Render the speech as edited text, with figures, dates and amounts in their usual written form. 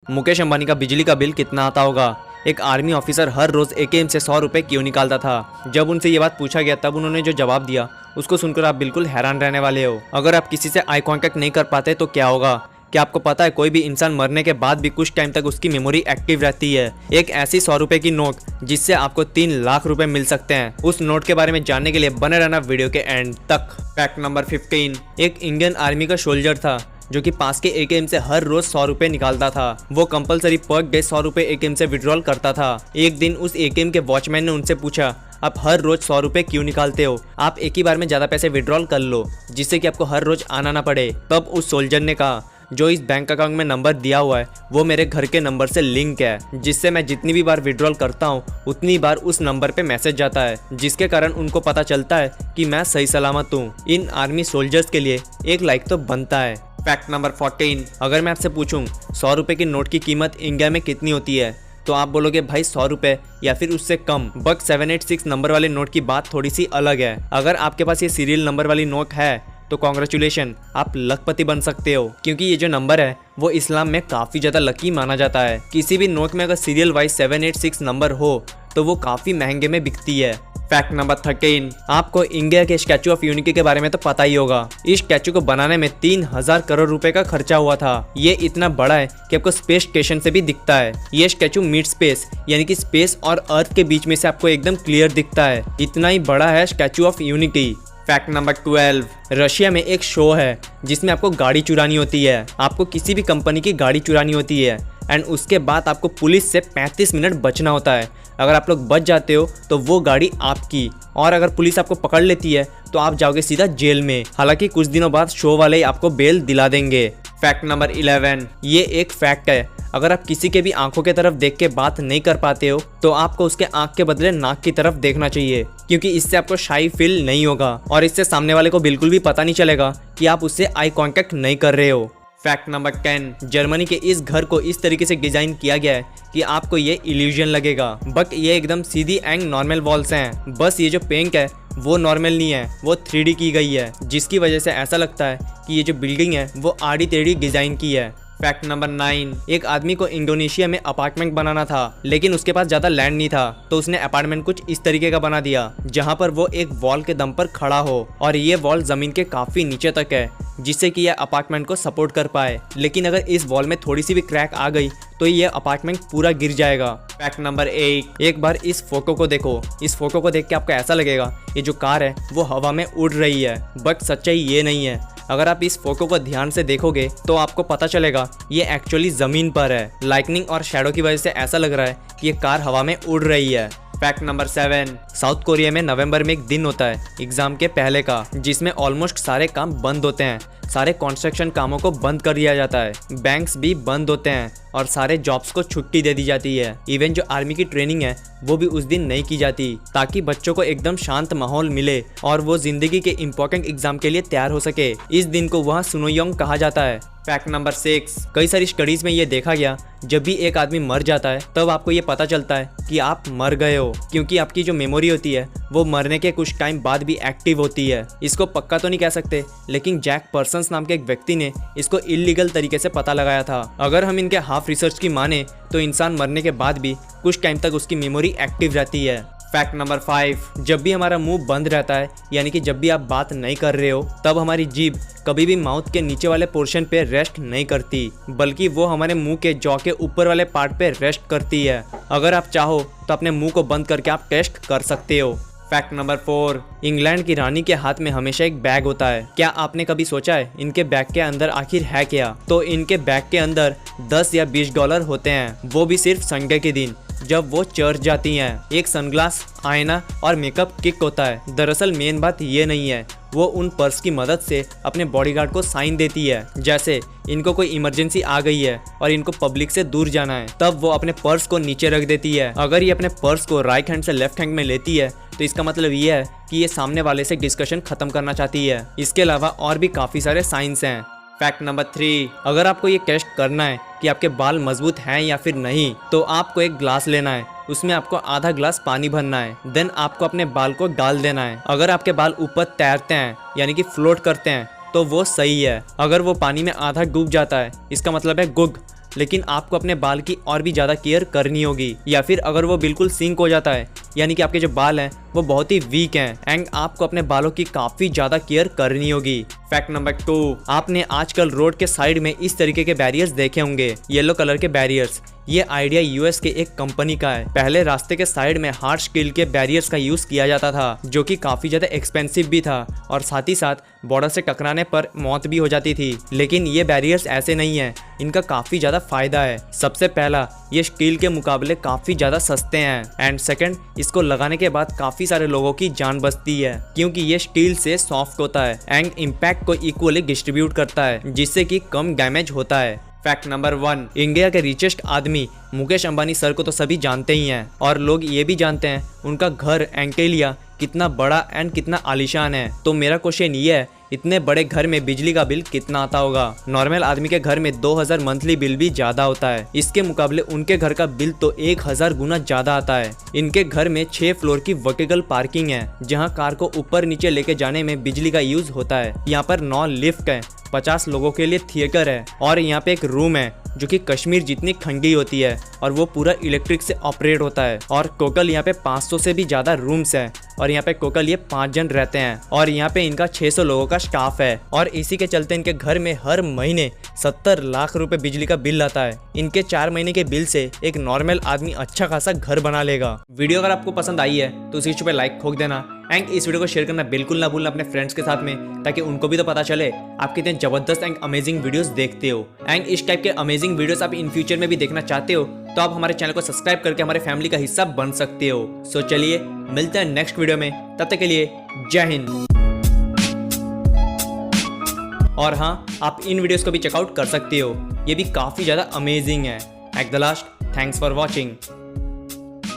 मुकेश अंबानी का बिजली का बिल कितना आता होगा? एक आर्मी ऑफिसर हर रोज एटीएम से 100 रुपए क्यों निकालता था? जब उनसे ये बात पूछा गया तब उन्होंने जो जवाब दिया उसको सुनकर आप बिल्कुल हैरान रहने वाले हो। अगर आप किसी से आई कांटेक्ट नहीं कर पाते तो क्या होगा? क्या आपको पता है कोई भी इंसान मरने के बाद भी कुछ टाइम तक उसकी मेमोरी एक्टिव रहती है। एक ऐसी 100 रुपए की नोट जिससे आपको 3 लाख रुपए मिल सकते हैं। उस नोट के बारे में जानने के लिए बने रहना वीडियो के एंड तक। फैक्ट नंबर 15, एक इंडियन आर्मी का सोल्जर था जो कि पास के एटीएम से हर रोज 100 रुपए निकालता था। वो कंपलसरी पर डे 100 रुपए एटीएम से विड्रॉल करता था। एक दिन उस एटीएम के वॉचमैन ने उनसे पूछा, आप हर रोज 100 रुपए क्यों निकालते हो? आप एक ही बार में ज्यादा पैसे विड्रॉल कर लो जिससे कि आपको हर रोज आना ना पड़े। तब उस सोल्जर ने कहा, जो इस बैंक अकाउंट में नंबर दिया हुआ है वो मेरे घर के नंबर से लिंक है, जिससे मैं जितनी भी बार विड्रॉल करता हूँ उतनी बार उस नंबर पे मैसेज जाता है, जिसके कारण उनको पता चलता है कि मैं सही सलामत हूँ। इन आर्मी सोल्जर्स के लिए एक लाइक तो बनता है। फैक्ट नंबर 14, अगर मैं आपसे पूछूं 100 रुपए की नोट की कीमत इंडिया में कितनी होती है तो आप बोलोगे भाई 100 रुपए या फिर उससे कम। बट 786 नंबर वाले नोट की बात थोड़ी सी अलग है। अगर आपके पास ये सीरियल नंबर वाली नोट है तो कॉन्ग्रेचुलेशन, आप लखपति बन सकते हो, क्योंकि ये जो नंबर है वो इस्लाम में काफ़ी ज़्यादा लकी माना जाता है। किसी भी नोट में अगर सीरियल वाइज 786 नंबर हो तो वो काफ़ी महंगे में बिकती है। फैक्ट नंबर 13, आपको इंडिया के स्टैचू ऑफ यूनिटी के बारे में तो पता ही होगा। इस स्टैचू को बनाने में 3000 करोड़ रुपए का खर्चा हुआ था। ये इतना बड़ा है कि आपको स्पेस स्टेशन से भी दिखता है। ये स्टैचू मिड स्पेस यानी कि स्पेस और अर्थ के बीच में से आपको एकदम क्लियर दिखता है। इतना ही बड़ा है statue of unity. Fact number 12, Russia में एक शो है जिसमें आपको गाड़ी चुरानी होती है। आपको किसी भी कंपनी की गाड़ी चुरानी होती है एंड उसके बाद आपको पुलिस से 35 मिनट बचना होता है। अगर आप लोग बच जाते हो तो वो गाड़ी आपकी, और अगर पुलिस आपको पकड़ लेती है तो आप जाओगे सीधा जेल में। हालांकि कुछ दिनों बाद शो वाले ही आपको बेल दिला देंगे। फैक्ट नंबर 11, ये एक फैक्ट है, अगर आप किसी के भी आंखों की तरफ देख के बात नहीं कर पाते हो तो आपको उसके आंख के बदले नाक की तरफ देखना चाहिए, क्योंकि इससे आपको शाई फील नहीं होगा और इससे सामने वाले को बिल्कुल भी पता नहीं चलेगा कि आप उससे आई कांटेक्ट नहीं कर रहे हो। फैक्ट नंबर 10, जर्मनी के इस घर को इस तरीके से डिजाइन किया गया है कि आपको ये इल्यूजन लगेगा, बट ये एकदम सीधी एंड नॉर्मल वॉल्स हैं। बस ये जो पेंट है वो नॉर्मल नहीं है, वो 3D की गई है, जिसकी वजह से ऐसा लगता है कि ये जो बिल्डिंग है वो आड़ी टेढ़ी डिजाइन की है। फैक्ट नंबर 9, एक आदमी को इंडोनेशिया में अपार्टमेंट बनाना था, लेकिन उसके पास ज़्यादा लैंड नहीं था, तो उसने अपार्टमेंट कुछ इस तरीके का बना दिया जहां पर वो एक वॉल के दम पर खड़ा हो, और ये वॉल ज़मीन के काफ़ी नीचे तक है, जिससे कि यह अपार्टमेंट को सपोर्ट कर पाए। लेकिन अगर इस वॉल में थोड़ी सी भी क्रैक आ गई तो ये अपार्टमेंट पूरा गिर जाएगा। फैक्ट नंबर 8, एक बार इस फोटो को देखो। इस फोटो को देख के आपको ऐसा लगेगा ये जो कार है वो हवा में उड़ रही है, बट सच्चाई ये नहीं है। अगर आप इस फोटो को ध्यान से देखोगे तो आपको पता चलेगा ये एक्चुअली जमीन पर है। लाइटनिंग और शैडो की वजह से ऐसा लग रहा है कि ये कार हवा में उड़ रही है। फैक्ट नंबर 7, साउथ कोरिया में नवंबर में एक दिन होता है एग्जाम के पहले का, जिसमें ऑलमोस्ट सारे काम बंद होते हैं। सारे कंस्ट्रक्शन कामों को बंद कर दिया जाता है, बैंक्स भी बंद होते हैं और सारे जॉब्स को छुट्टी दे दी जाती है। इवन जो आर्मी की ट्रेनिंग है वो भी उस दिन नहीं की जाती, ताकि बच्चों को एकदम शांत माहौल मिले और वो जिंदगी के इम्पोर्टेंट एग्जाम के लिए तैयार हो सके। इस दिन को वहाँ सुनोयोंग कहा जाता है। फैक्ट नंबर 6, कई सारी स्टडीज में ये देखा गया जब भी एक आदमी मर जाता है तब आपको ये पता चलता है कि आप मर गए हो, क्योंकि आपकी जो मेमोरी होती है वो मरने के कुछ टाइम बाद भी एक्टिव होती है। इसको पक्का तो नहीं कह सकते, लेकिन जैक पर्सन्स नाम के एक व्यक्ति ने इसको इलीगल तरीके से पता लगाया था। अगर हम इनके हाफ रिसर्च की माने तो इंसान मरने के बाद भी कुछ टाइम तक उसकी मेमोरी एक्टिव रहती है। फैक्ट नंबर 5, जब भी हमारा मुंह बंद रहता है यानी कि जब भी आप बात नहीं कर रहे हो तब हमारी जीभ कभी भी माउथ के नीचे वाले पोर्शन पे रेस्ट नहीं करती, बल्कि वो हमारे मुंह के जॉ के ऊपर वाले पार्ट पे रेस्ट करती है। अगर आप चाहो तो अपने मुंह को बंद करके आप टेस्ट कर सकते हो। फैक्ट नंबर 4, इंग्लैंड की रानी के हाथ में हमेशा एक बैग होता है। क्या आपने कभी सोचा है इनके बैग के अंदर आखिर है क्या? तो इनके बैग के अंदर 10 या 20 डॉलर होते हैं, वो भी सिर्फ संडे के दिन जब वो चर्च जाती हैं। एक सनग्लास, आईना और मेकअप किट होता है। दरअसल मेन बात ये नहीं है, वो उन पर्स की मदद से अपने बॉडीगार्ड को साइन देती है। जैसे इनको कोई इमरजेंसी आ गई है और इनको पब्लिक से दूर जाना है, तब वो अपने पर्स को नीचे रख देती है। अगर ये अपने पर्स को राइट हैंड से लेफ्ट हैंड में लेती है तो इसका मतलब ये है कि ये सामने वाले से डिस्कशन खत्म करना चाहती है। इसके अलावा और भी काफ़ी सारे साइंस हैं। फैक्ट नंबर 3, अगर आपको ये टेस्ट करना है कि आपके बाल मजबूत हैं या फिर नहीं, तो आपको एक ग्लास लेना है, उसमें आपको आधा ग्लास पानी भरना है, देन आपको अपने बाल को डाल देना है। अगर आपके बाल ऊपर तैरते हैं यानी कि फ्लोट करते हैं तो वो सही है। अगर वो पानी में आधा डूब जाता है इसका मतलब है गुड, लेकिन आपको अपने बाल की और भी ज़्यादा केयर करनी होगी। या फिर अगर वो बिल्कुल सिंक हो जाता है, यानी कि आपके जो बाल हैं वो बहुत ही वीक हैं, एंड आपको अपने बालों की काफ़ी ज़्यादा केयर करनी होगी। फैक्ट नंबर 2, आपने आजकल रोड के साइड में इस तरीके के बैरियर्स देखे होंगे, येलो कलर के बैरियर्स। ये आइडिया यूएस के एक कंपनी का है। पहले रास्ते के साइड में हार्श स्टील के बैरियर्स का यूज किया जाता था, जो कि काफी ज्यादा एक्सपेंसिव भी था और साथ ही साथ बॉर्डर से टकराने पर मौत भी हो जाती थी। लेकिन ये बैरियर्स ऐसे नहीं है, इनका काफी ज्यादा फायदा है। सबसे पहला, ये स्टील के मुकाबले काफी ज्यादा सस्ते हैं, एंड सेकंड, इसको लगाने के बाद काफी सारे लोगों की जान बचती है, क्योंकि ये स्टील से सॉफ्ट होता है एंड इम्पैक्ट को इक्वली डिस्ट्रीब्यूट करता है, जिससे कि कम डैमेज होता है। फैक्ट नंबर 1, इंडिया के रिचेस्ट आदमी मुकेश अंबानी सर को तो सभी जानते ही हैं, और लोग ये भी जानते हैं उनका घर एंटेलिया कितना बड़ा एंड कितना आलीशान है। तो मेरा क्वेश्चन ये है, इतने बड़े घर में बिजली का बिल कितना आता होगा? नॉर्मल आदमी के घर में 2000 मंथली बिल भी ज्यादा होता है, इसके मुकाबले उनके घर का बिल तो 1000 गुना ज्यादा आता है। इनके घर में 6 फ्लोर की वर्टिकल पार्किंग है, जहां कार को ऊपर नीचे लेके जाने में बिजली का यूज होता है। यहाँ पर 9 लिफ्ट है, 50 लोगों के लिए थिएटर है, और यहाँ पे एक रूम है जो कि कश्मीर जितनी ठंडी होती है, और वो पूरा इलेक्ट्रिक से ऑपरेट होता है। और टोटल यहाँ पे 500 से भी ज्यादा रूम्स हैं, और यहाँ पे टोटल ये 5 जन रहते हैं, और यहाँ पे इनका 600 लोगों का स्टाफ है। और इसी के चलते इनके घर में हर महीने 70 लाख रुपए बिजली का बिल आता है। इनके 4 महीने के बिल से एक नॉर्मल आदमी अच्छा खासा घर बना लेगा। वीडियो अगर आपको पसंद आई है तो इस पे लाइक ठोक देना, एंड इस वीडियो को शेयर करना बिल्कुल ना भूलना अपने फ्रेंड्स के साथ में, ताकि उनको भी तो पता चले आप कितने जबरदस्त एंड अमेजिंग वीडियोस देखते हो। एंड इस टाइप के अमेजिंग वीडियोस आप इन फ्यूचर में भी देखना चाहते हो तो आप हमारे चैनल को सब्सक्राइब करके हमारे फैमिली का हिस्सा बन सकते हो। सो चलिए मिलते हैं नेक्स्ट वीडियो में, तब तक के लिए जय हिंद। और हाँ, आप इन वीडियोस को भी चेकआउट कर सकते हो, ये भी काफी ज्यादा अमेजिंग है। At the last, thanks for watching.